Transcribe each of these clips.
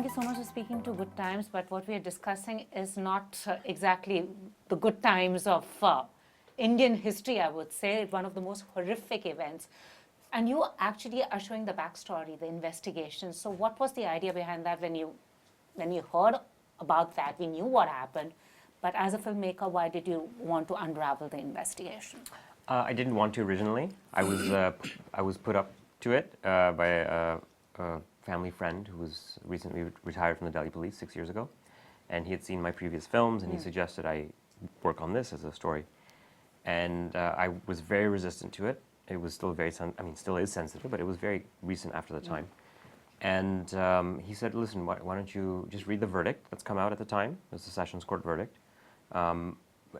you so much for speaking to Good Times, but what we are discussing is not exactly the good times of Indian history, I would say, one of the most horrific events. And you actually are showing the backstory, the investigation. So what was the idea behind that when you heard about that? We knew what happened, but as a filmmaker, why did you want to unravel the investigation? I didn't want to originally. I was put up to it by a family friend who was recently retired from the Delhi police 6 years ago, and he had seen my previous films, and he suggested I work on this as a story. And I was very resistant to it. It was still very, still is sensitive, but it was very recent after the time. And he said, listen, why don't you just read the verdict that's come out at the time? It was the Sessions Court verdict.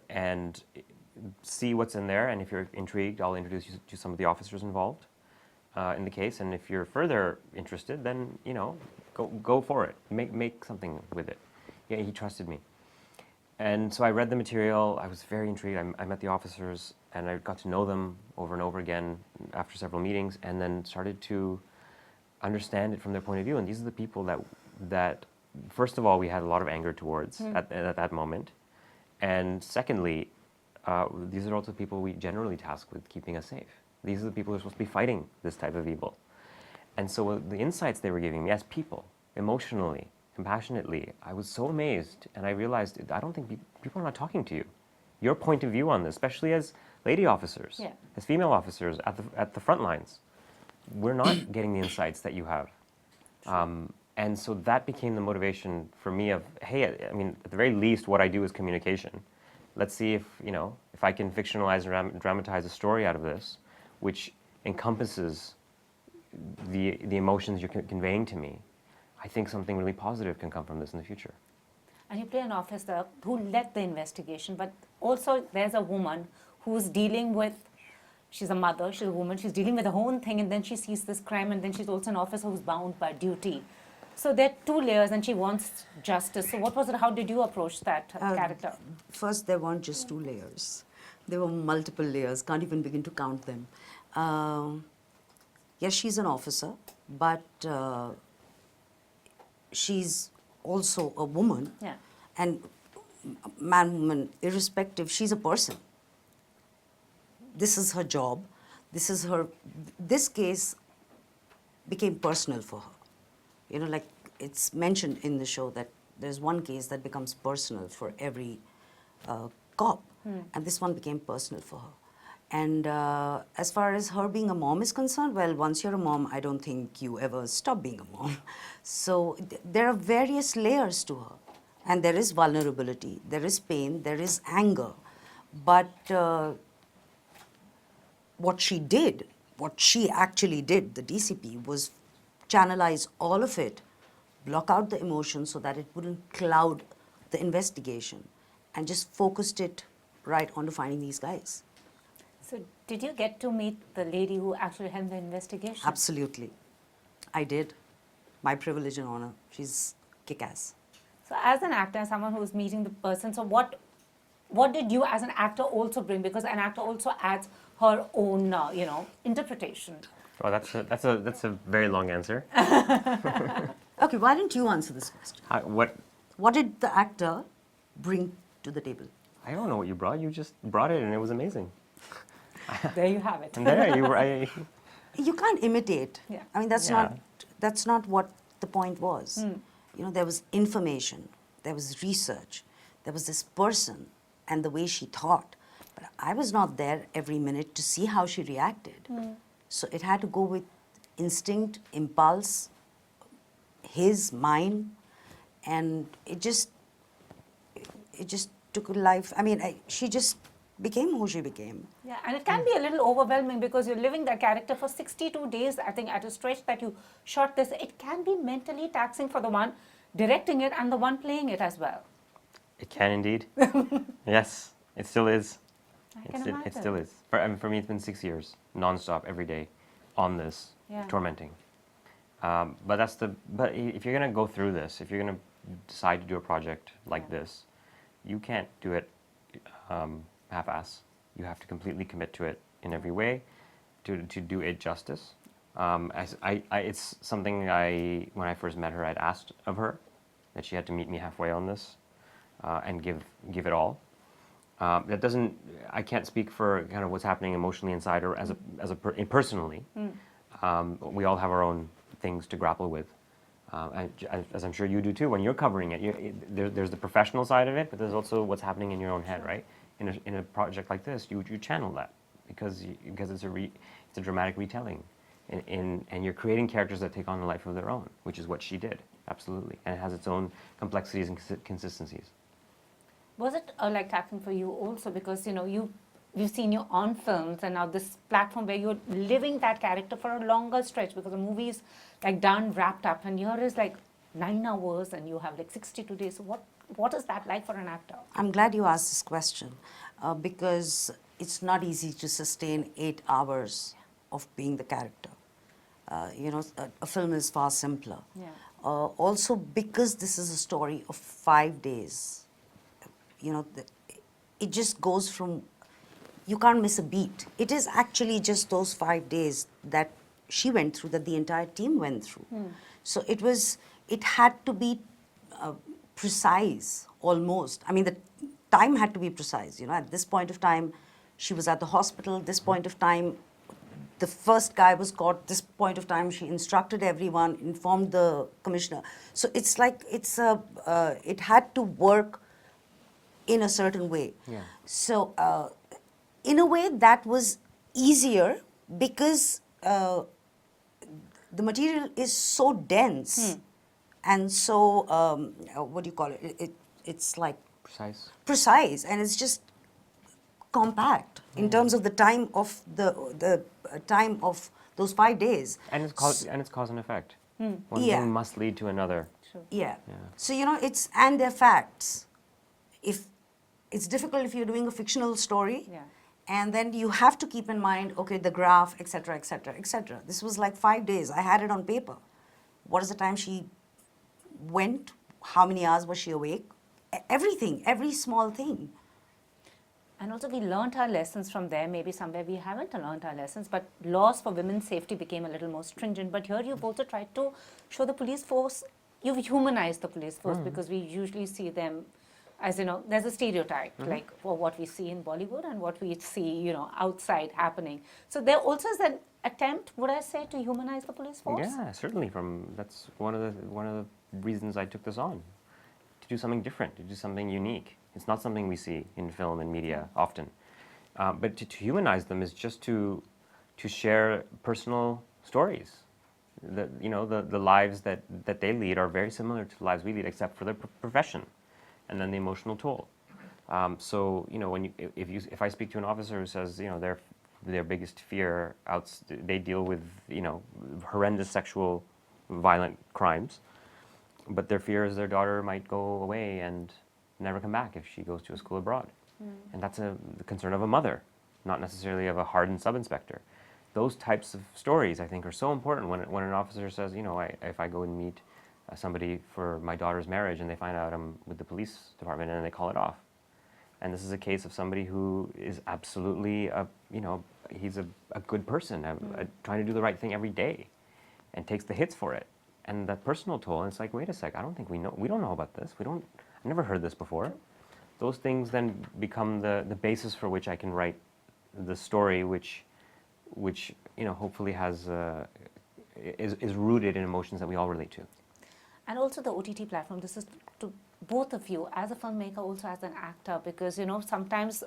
And see what's in there, and if you're intrigued, I'll introduce you to some of the officers involved in the case, and if you're further interested, then, you know, go for it. Make something with it. Yeah, he trusted me. And so I read the material. I was very intrigued. I met the officers, and I got to know them over and over again after several meetings, and then started to understand it from their point of view. And these are the people that first of all, we had a lot of anger towards at that moment. And secondly, these are also people we generally task with keeping us safe. These are the people who are supposed to be fighting this type of evil. And so the insights they were giving me as people, emotionally, compassionately, I was so amazed, and I realized I don't think people are not talking to you. Your point of view on this, especially as lady officers, as female officers at the front lines, we're not getting the insights that you have. And so that became the motivation for me of, hey, I mean, at the very least, what I do is communication. Let's see if, you know, if I can fictionalize and dramatize a story out of this, which encompasses the emotions you're conveying to me. I think something really positive can come from this in the future. And you play an officer who led the investigation, but also there's a woman who's dealing with, she's a mother, she's a woman, she's dealing with the whole thing, and then she sees this crime, and then she's also an officer who's bound by duty. So there are two layers, and she wants justice. So what was it, how did you approach that character? First, there weren't just two layers. There were multiple layers, can't even begin to count them. Yes, she's an officer, but she's also a woman. Yeah. And man, woman, irrespective, she's a person. This is her job. This case became personal for her. You know, like it's mentioned in the show that there's one case that becomes personal for every cop, and this one became personal for her. And as far as her being a mom is concerned, well, once you're a mom, I don't think you ever stop being a mom. So there are various layers to her, and there is vulnerability, there is pain, there is anger, but what she actually did, the DCP, was channelize all of it, block out the emotions so that it wouldn't cloud the investigation, and just focused it right onto finding these guys. So did you get to meet the lady who actually helped the investigation? Absolutely. I did. My privilege and honor. She's kick-ass. So as an actor, as someone who's meeting the person, so what did you as an actor also bring? Because an actor also adds her own, interpretation. Well, that's a very long answer. Okay, why don't you answer this question? What did the actor bring to the table? I don't know what you brought. You just brought it, and it was amazing. There you have it. And there you were. You can't imitate. Yeah. I mean, that's not what the point was. You know, there was information, there was research, there was this person and the way she thought. But I was not there every minute to see how she reacted. So it had to go with instinct, impulse, his, mine, and it just took a life. I mean, she just became who she became. Yeah, and it can be a little overwhelming because you're living that character for 62 days, I think, at a stretch that you shot this. It can be mentally taxing for the one directing it and the one playing it as well. It can indeed. Yes, it still is. It still is. For me, it's been 6 years, nonstop, every day, on this, tormenting. But if you're going to go through this, if you're going to decide to do a project like this, you can't do it half-ass. You have to completely commit to it in every way to do it justice. It's something when I first met her, I'd asked of her that she had to meet me halfway on this and give it all. That doesn't. I can't speak for kind of what's happening emotionally inside her personally. We all have our own things to grapple with, as I'm sure you do too. When you're covering it, there's the professional side of it, but there's also what's happening in your own head, right? In a project like this, you channel that because it's a dramatic retelling, and you're creating characters that take on a life of their own, which is what she did, absolutely, and it has its own complexities and consistencies. Was it like acting for you also? Because we've seen you on films, and now this platform where you're living that character for a longer stretch, because the movie is like done, wrapped up, and here is like 9 hours, and you have like 62 days. So what is that like for an actor? I'm glad you asked this question because it's not easy to sustain 8 hours of being the character. A film is far simpler. Yeah. Also, because this is a story of 5 days, it just goes from, you can't miss a beat. It is actually just those 5 days that she went through, that the entire team went through. So it had to be precise, almost. I mean, the time had to be precise. At this point of time, she was at the hospital. This point of time, the first guy was caught. This point of time, she instructed everyone, informed the commissioner. So it's like it had to work in a certain way. Yeah. So in a way, that was easier because the material is so dense and so what do you call it? It's like precise, and it's just compact in terms of the time of the time of those 5 days. And it's cause and effect. One Yeah. thing must lead to another. Yeah. Yeah. So and they're facts. If it's difficult if you're doing a fictional story, Yeah. and then you have to keep in mind, okay, the graph, etc., etc., etc. This was like 5 days. I had it on paper. What is the time she went? How many hours was she awake? Everything, every small thing. And also we learnt our lessons from there. Maybe somewhere we haven't learnt our lessons, but laws for women's safety became a little more stringent. But here you've also tried to show the police force, you've humanized the police force, because we usually see them as, there's a stereotype, like for what we see in Bollywood and what we see, outside happening. So there also is an attempt, would I say, to humanize the police force? Yeah, certainly. That's one of the reasons I took this on, to do something different, to do something unique. It's not something we see in film and media often, but to humanize them is just to share personal stories. The lives that they lead are very similar to the lives we lead, except for their profession, and then the emotional toll. So if I speak to an officer who says their biggest fear they deal with horrendous sexual violent crimes, but their fear is their daughter might go away and never come back if she goes to a school abroad. And that's the concern of a mother, not necessarily of a hardened sub-inspector. Those types of stories, I think, are so important when an officer says, if I go and meet somebody for my daughter's marriage and they find out I'm with the police department and they call it off. And this is a case of somebody who is absolutely, he's a good person, trying to do the right thing every day and takes the hits for it. And that personal toll, and it's like, wait a sec, I don't think we don't know about this. I've never heard this before. Those things then become the basis for which I can write the story, which hopefully is rooted in emotions that we all relate to. And also the OTT platform, this is to both of you, as a filmmaker, also as an actor, because, sometimes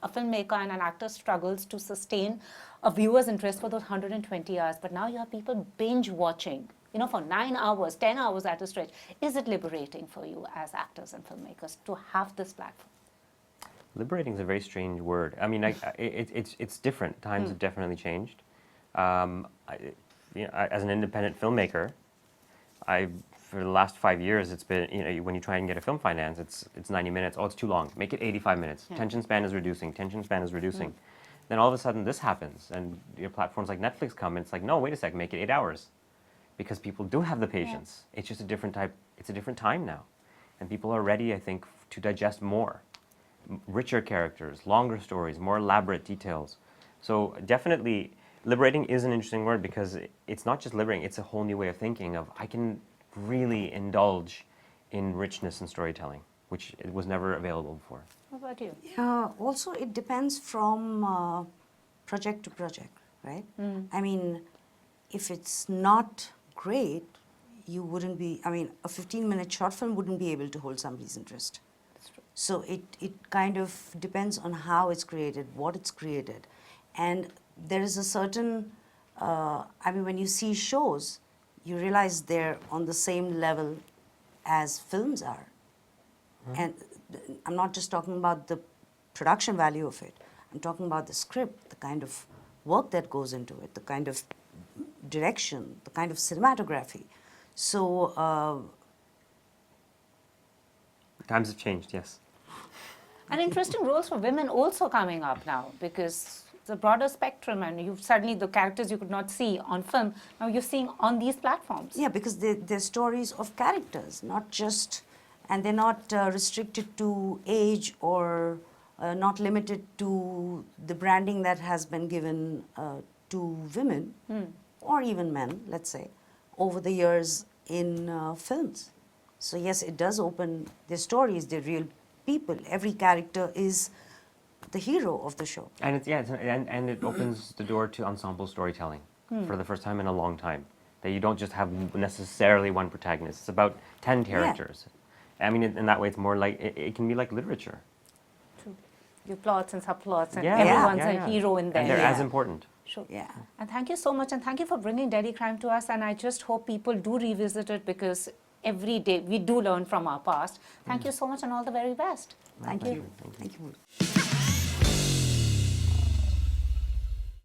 a filmmaker and an actor struggles to sustain a viewer's interest for those 120 hours. But now you have people binge watching, for 9 hours, 10 hours at a stretch. Is it liberating for you as actors and filmmakers to have this platform? Liberating is a very strange word. I mean, it's different. Times have definitely changed. As an independent filmmaker, for the last 5 years, it's been, when you try and get a film finance, it's 90 minutes. Oh, it's too long. Make it 85 minutes. Yeah. Tension span is reducing. Then all of a sudden this happens, and platforms like Netflix come, and it's like, no, wait a sec, make it 8 hours. Because people do have the patience. Yeah. It's just a different type, it's a different time now. And people are ready, I think, to digest more. Richer characters, longer stories, more elaborate details. So definitely, Liberating is an interesting word because it's not just liberating, it's a whole new way of thinking of I can really indulge in richness in storytelling, which it was never available before. What about you? Also, it depends from project to project, right? I mean, if it's not great, you wouldn't be, I mean, a 15-minute short film wouldn't be able to hold somebody's interest. That's true. So it kind of depends on how it's created, what it's created. And there is a certain, I mean, when you see shows, you realize they're on the same level as films are. And I'm not just talking about the production value of it. I'm talking about the script, the kind of work that goes into it, the kind of direction, the kind of cinematography. So, Times have changed, yes. And interesting roles for women also coming up now, because the broader spectrum, and you've suddenly the characters you could not see on film, now you're seeing on these platforms. yeah, because they're stories of characters, not just, and they're not restricted to age or not limited to the branding that has been given to women or even men, let's say, over the years in films. So yes, it does open their stories, they're real people. Every character is the hero of the show. And and it opens the door to ensemble storytelling for the first time in a long time. That you don't just have necessarily one protagonist. It's about 10 characters. I mean, in that way, it's more like, it can be like literature. True. Your plots and subplots, and Yeah, everyone's yeah. a hero in there. And they're Yeah. as important. Sure. Yeah. And thank you so much, and thank you for bringing Delhi Crime to us. And I just hope people do revisit it, because every day we do learn from our past. Thank you so much, and all the very best. Thank you. Thank you. Thank you.